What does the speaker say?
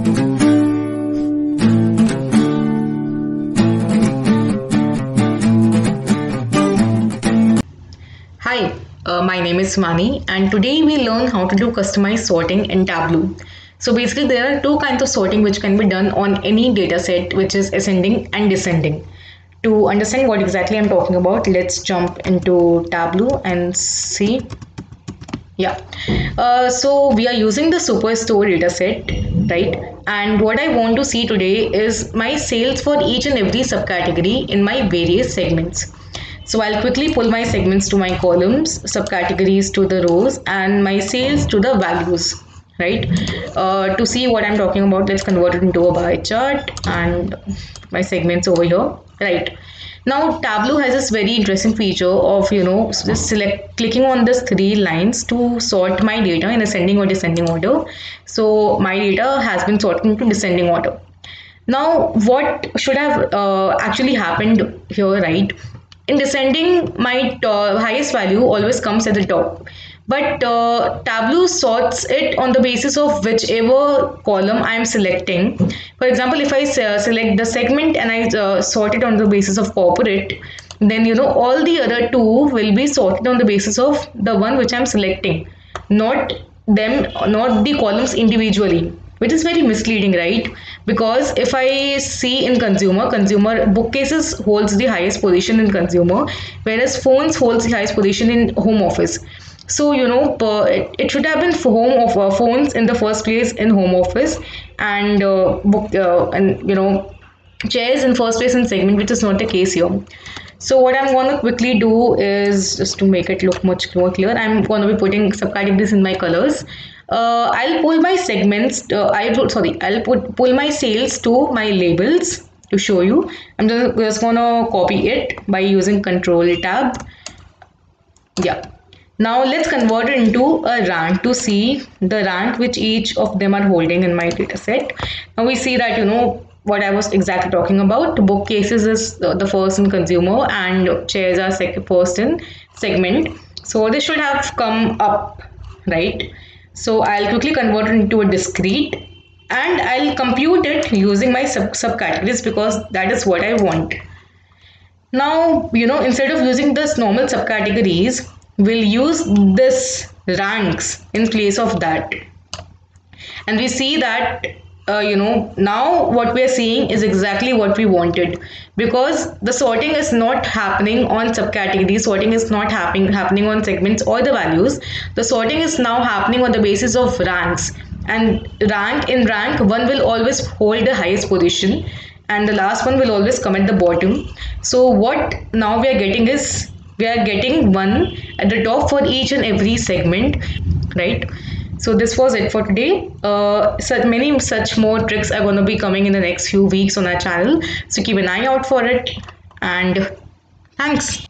Hi, my name is Vani, and today we learn how to do customized sorting in Tableau. So basically there are two kinds of sorting which can be done on any data set, which is ascending and descending. To understand what exactly I'm talking about, let's jump into Tableau and see. Yeah, so we are using the Superstore dataset, right? And what I want to see today is my sales for each and every subcategory in my various segments. So I'll quickly pull my segments to my columns, subcategories to the rows, and my sales to the values, right? To see what I'm talking about, let's convert it into a bar chart and my segments over here, right? Now Tableau has this very interesting feature of just clicking on this three lines to sort my data in ascending or descending order. So my data has been sorted into descending order. Now what should have actually happened here, right? In descending, my highest value always comes at the top, but Tableau sorts it on the basis of whichever column I am selecting. For example, if I select the segment and I sort it on the basis of corporate, then all the other two will be sorted on the basis of the one which I am selecting, not not the columns individually, which is very misleading, right? Because if I see in consumer bookcases holds the highest position in consumer, whereas phones holds the highest position in home office. So it should have been for home of phones in the first place in home office, and book and chairs in first place in segment, which is not the case here. So what I'm going to quickly do is, just to make it look much more clear, I'm going to be putting subcategories in my colors. I'll pull my segments. Pull my sales to my labels to show you. I'm just going to copy it by using Control Tab. Yeah. Now let's convert it into a rank to see the rank which each of them are holding in my data set. Now we see that what I was exactly talking about. Bookcases is the first in consumer and chairs are first in segment. So this should have come up, right? So I'll quickly convert it into a discrete and I'll compute it using my subcategories because that is what I want. Now, instead of using this normal subcategories, we'll use this ranks in place of that. And we see that now what we are seeing is exactly what we wanted, because the sorting is not happening on subcategories, sorting is not happening on segments or the values. The sorting is now happening on the basis of ranks, and rank one will always hold the highest position and the last one will always come at the bottom. So what now we are getting is, we are getting one at the top for each and every segment, right? So this was it for today. Many such more tricks are going to be coming in the next few weeks on our channel. So keep an eye out for it, and thanks.